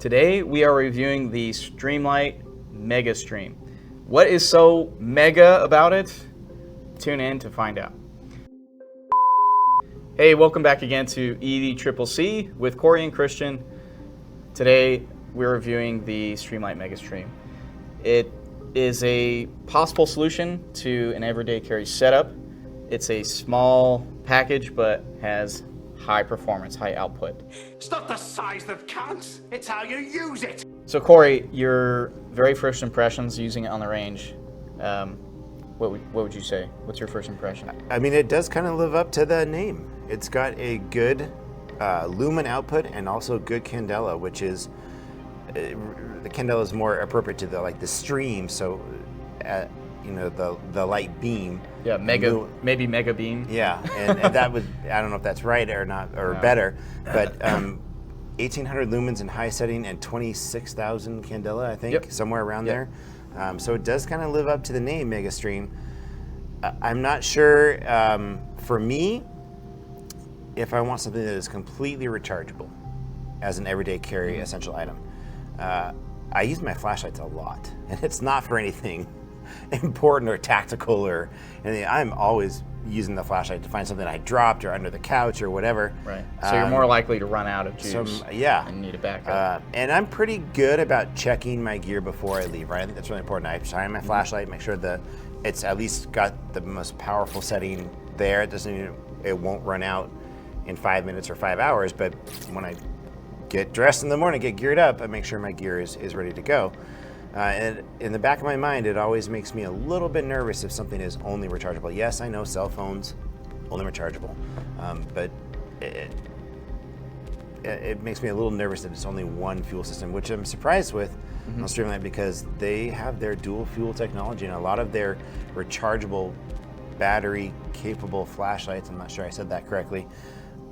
Today we are reviewing the Streamlight Megastream. What is so mega about it? Tune in to find out. Hey, welcome back again to EDCCC with Corey and Christian. Today we're reviewing the Streamlight Megastream. It is a possible solution to an everyday carry setup. It's a small package but has high performance, high output. It's not the size that counts, it's how you use it. So Corey, your very first impressions using it on the range, what would you say? What's your first impression? I mean, it does kind of live up to the name. It's got a good lumen output and also good Candela, which is, the Candela is more appropriate to the stream, so the light beam. Yeah, maybe mega beam. Yeah, and that would, I don't know if that's right or not, or better, but 1800 lumens in high setting and 26,000 Candela, I think, Yep. somewhere around there. So it does kind of live up to the name, Megastream. I'm not sure, for me, if I want something that is completely rechargeable as an everyday carry essential item. I use my flashlights a lot, and it's not for anything important or tactical or anything. I'm always using the flashlight to find something I dropped or under the couch or whatever. Right. So you're more likely to run out of juice. Yeah. And need a backup. And I'm pretty good about checking my gear before I leave, right? I think that's really important. I shine my flashlight, make sure that it's at least got the most powerful setting there. It won't run out in 5 minutes or 5 hours, but when I get dressed in the morning, get geared up, I make sure my gear is ready to go. And in the back of my mind, it always makes me a little bit nervous if something is only rechargeable. Yes, I know cell phones, only rechargeable, but it makes me a little nervous that it's only one fuel system, which I'm surprised with on Streamlight because they have their dual fuel technology and a lot of their rechargeable battery capable flashlights, I'm not sure I said that correctly,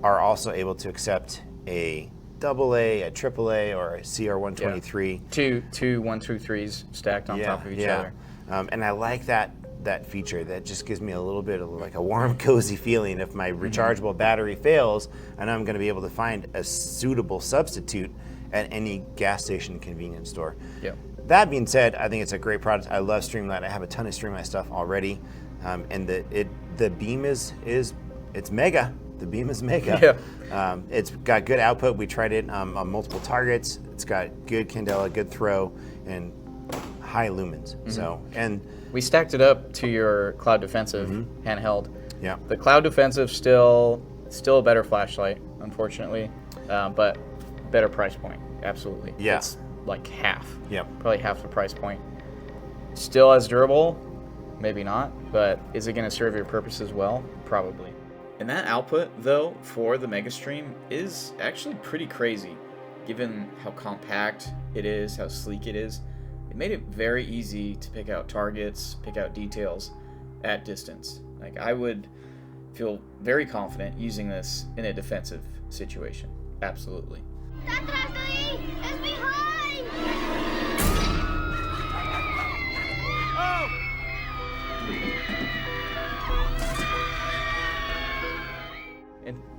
are also able to accept a AA, a AAA, or a CR123. Two 123s stacked on top of each other. And I like that feature. That just gives me a little bit of like a warm, cozy feeling. If my rechargeable battery fails, I know I'm going to be able to find a suitable substitute at any gas station convenience store. Yep. That being said, I think it's a great product. I love Streamlight. I have a ton of Streamlight stuff already, and the beam is mega. The beam is mega. Yeah. It's got good output. We tried it on multiple targets. It's got good Candela, good throw, and high lumens. So, and we stacked it up to your Cloud Defensive handheld. Yeah. The Cloud Defensive still a better flashlight, unfortunately, but better price point. Absolutely. Yeah. It's like half. Yep. Probably half the price point. Still as durable, maybe not, but is it going to serve your purpose as well? Probably. And that output, though, for the Megastream is actually pretty crazy, given how compact it is, how sleek it is. It made it very easy to pick out targets, pick out details at distance. Like, I would feel very confident using this in a defensive situation. Absolutely. It's behind! Oh!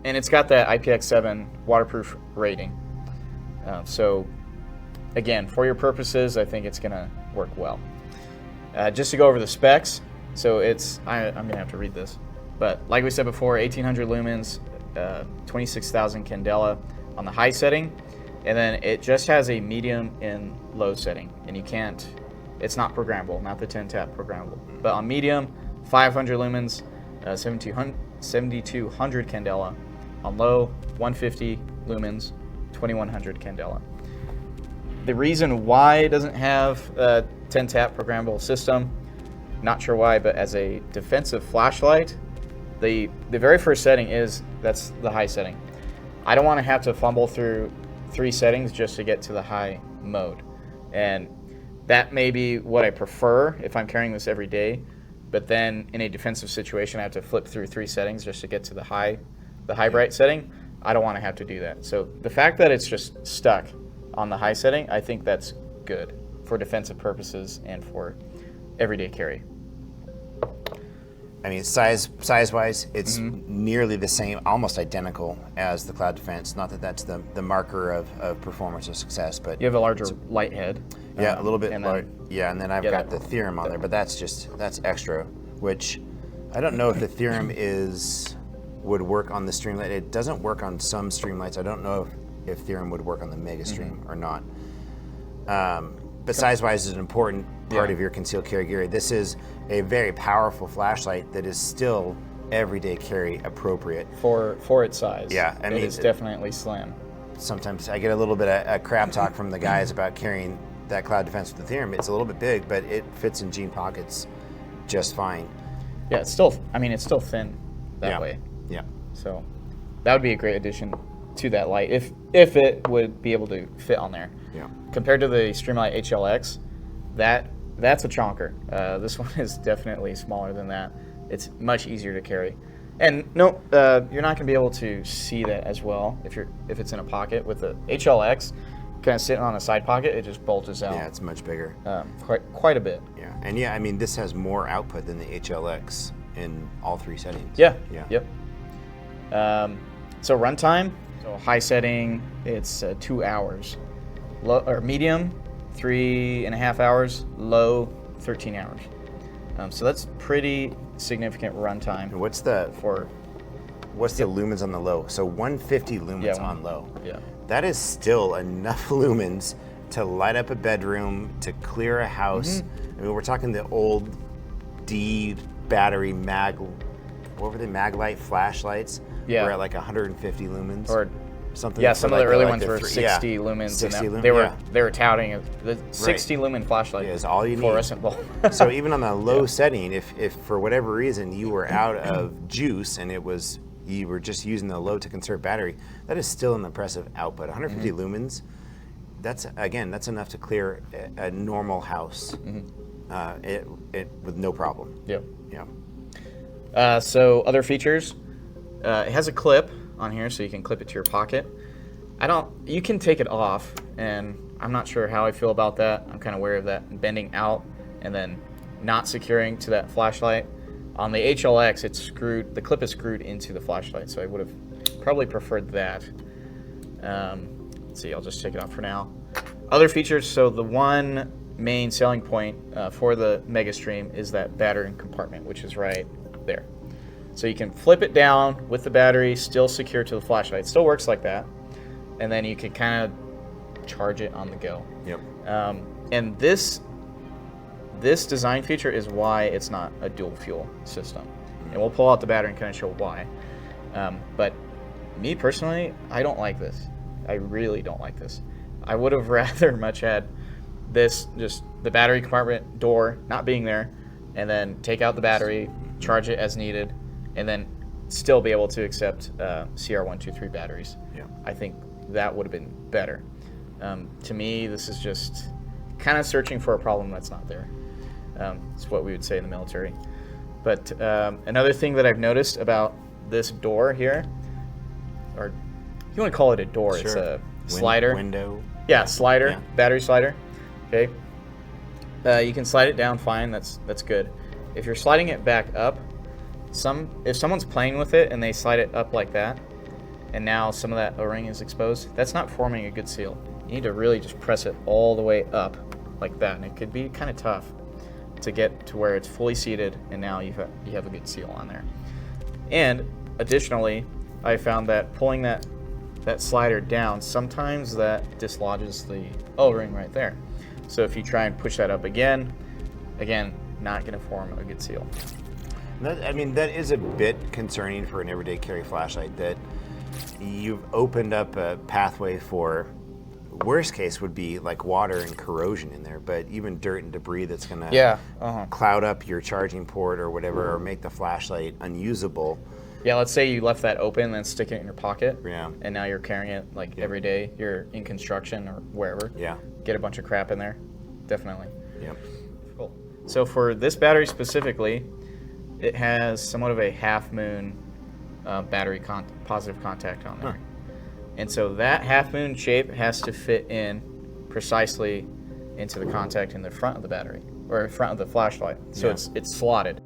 And it's got that IPX7 waterproof rating. So, again, for your purposes, I think it's going to work well. Just to go over the specs, so I'm going to have to read this. But like we said before, 1800 lumens, 26,000 Candela on the high setting. And then it just has a medium and low setting. And it's not programmable, not the 10 tap programmable. But on medium, 500 lumens, 7200 Candela. On low, 150 lumens, 2100 Candela. The reason why it doesn't have a 10 tap programmable system, not sure why, but as a defensive flashlight, the very first setting that's the high setting. I don't want to have to fumble through 3 settings just to get to the high mode. And that may be what I prefer if I'm carrying this every day, but then in a defensive situation, I have to flip through 3 settings just to get to the high bright setting. I don't want to have to do that. So the fact that it's just stuck on the high setting, I think that's good for defensive purposes and for everyday carry. I mean, size-wise, it's nearly the same, almost identical as the Cloud Defense. Not that that's the marker of performance or success, but You have a larger light head. yeah, a little bit. and then- Yeah, and then I've got the Theorem on there, but that's extra. Which I don't know if the Theorem would work on the Streamlight. It doesn't work on some Streamlights. I don't know if Theorem would work on the Megastream or not. But size-wise is an important part of your concealed carry gear. This is a very powerful flashlight that is still everyday carry appropriate. For its size. Yeah, I mean, it's definitely slim. Sometimes I get a little bit of crap talk from the guys about carrying that Cloud Defense with the Theorem. It's a little bit big, but it fits in jean pockets just fine. Yeah, it's still thin that way. Yeah. So that would be a great addition to that light if it would be able to fit on there. Yeah. Compared to the Streamlight HLX, that's a chonker. This one is definitely smaller than that. It's much easier to carry. And no, you're not going to be able to see that as well if it's in a pocket. With the HLX, kind of sitting on a side pocket, it just bulges out. Yeah, it's much bigger. Quite a bit. Yeah, and I mean, this has more output than the HLX in all three settings. Yeah. Yeah. Yep. So runtime. So high setting, it's 2 hours. Low or medium, 3.5 hours. Low, 13 hours. So that's pretty significant runtime. And what's the lumens on the low? So 150 lumens on low. Yeah. That is still enough lumens to light up a bedroom, to clear a house. I mean, we're talking the old D battery what were they, Maglite flashlights? Yeah. Were at like 150 lumens. Or something. yeah, some of the early ones the were 60 lumens. 60 and lumens. They were touting the 60 lumen flashlight. Yeah, is all you need. Fluorescent bulb. So even on the low setting, if for whatever reason you were out of juice and you were just using the low to conserve battery, that is still an impressive output. 150 lumens. That's enough to clear a normal house, with no problem. Yep. Yeah. So other features, it has a clip on here, so you can clip it to your pocket. You can take it off, and I'm not sure how I feel about that. I'm kind of wary of that bending out and then not securing to that flashlight. On the HLX, the clip is screwed into the flashlight, so I would have probably preferred that. Let's see, I'll just take it off for now. Other features, so the one main selling point for the Megastream is that battery compartment, which is right there. So you can flip it down with the battery still secure to the flashlight. It still works like that. And then you can kind of charge it on the go. Yep. And this design feature is why it's not a dual fuel system. And we'll pull out the battery and kind of show why. But me personally, I don't like this. I really don't like this. I would have rather much had this, just the battery compartment door not being there, and then take out the battery, charge it as needed, and then still be able to accept CR123 batteries. Yeah. I think that would have been better. To me, this is just kind of searching for a problem that's not there. It's what we would say in the military. But another thing that I've noticed about this door here, or you want to call it a door, Sure. it's a slider. Window. Yeah, slider, Yeah. battery slider. Okay. You can slide it down fine, that's good. If you're sliding it back up, if someone's playing with it and they slide it up like that, and now some of that O-ring is exposed, that's not forming a good seal. You need to really just press it all the way up like that, and it could be kind of tough to get to where it's fully seated, and now you have a good seal on there. And additionally, I found that pulling that slider down, sometimes that dislodges the O-ring right there. So if you try and push that up again, not going to form a good seal. That is a bit concerning for an everyday carry flashlight, that you've opened up a pathway for, worst case would be like water and corrosion in there, but even dirt and debris that's going to cloud up your charging port or whatever, or make the flashlight unusable. Yeah, let's say you left that open and then stick it in your pocket. Yeah. And now you're carrying it like every day. You're in construction or wherever. Yeah. Get a bunch of crap in there. Definitely. Yep. Cool. So for this battery specifically, it has somewhat of a half moon battery positive contact on there. Huh. And so that half moon shape has to fit in precisely into the contact in the front of the battery, or front of the flashlight. So it's slotted.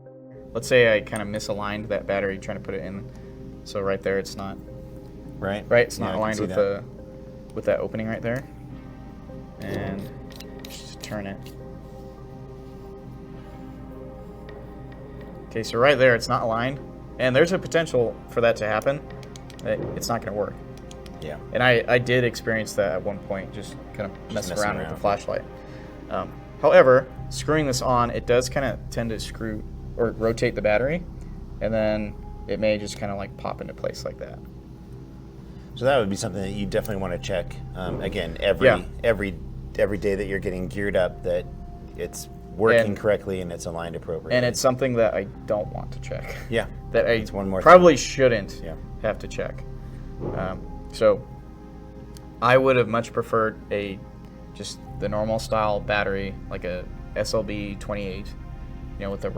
let's say I kind of misaligned that battery trying to put it in. So right there, it's not. Right. Right, it's Yeah, not I can aligned see with that. with that opening right there. And just turn it. Okay, so right there, it's not aligned, and there's a potential for that to happen. It's not going to work. Yeah. And I did experience that at one point, just kind of messing around with the flashlight. However, screwing this on, it does kind of tend to screw or rotate the battery, and then it may just kind of like pop into place like that. So that would be something that you definitely want to check. Again, Yeah. every day that you're getting geared up, that it's working And- correctly and it's aligned appropriately. And it's something that I don't want to check. yeah. That I It's one more probably shouldn't Yeah. have to check. So I would have much preferred just the normal style battery, like a SLB 28, with the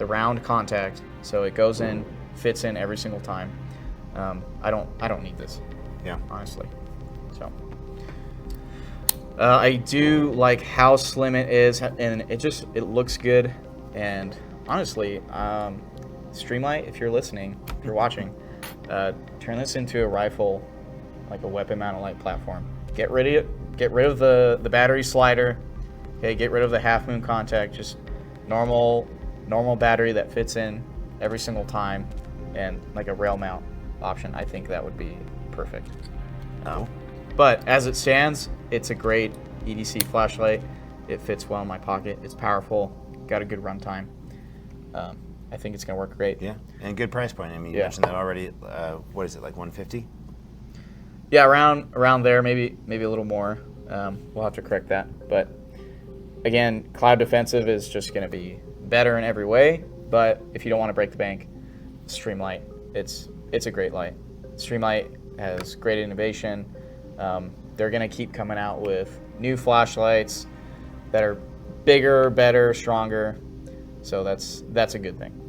round contact, so it goes in, fits in every single time. I don't need this, Yeah. honestly. So I do like how slim it is, and it looks good. And honestly, Streamlight, if you're listening, if you're watching, turn this into a rifle, like a weapon-mounted light platform. Get rid of the battery slider. Okay, get rid of the half moon contact. Just normal battery that fits in every single time, and like a rail mount option. I think that would be perfect. But as it stands, it's a great EDC flashlight. It fits well in my pocket. It's powerful. Got a good runtime. I think it's gonna work great. Yeah. And good price point. I mean, you Yeah. mentioned that already. What is it, like 150? Yeah, around there, maybe a little more. We'll have to correct that. But again, cloud defensive is just gonna be better in every way. But if you don't want to break the bank, Streamlight, it's a great light. Streamlight has great innovation. They're gonna keep coming out with new flashlights that are bigger, better, stronger. So that's a good thing.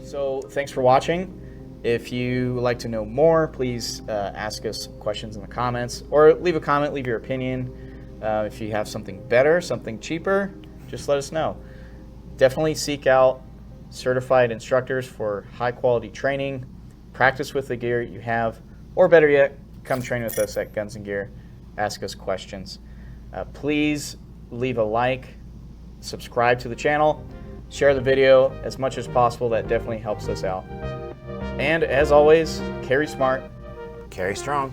So thanks for watching. If you would like to know more, please ask us questions in the comments, or leave a comment, leave your opinion. If you have something better, something cheaper, just let us know. Definitely seek out certified instructors for high quality training. Practice with the gear you have, or better yet, come train with us at Guns and Gear. Ask us questions. Please leave a like, subscribe to the channel, share the video as much as possible. That definitely helps us out. And as always, carry smart. Carry strong.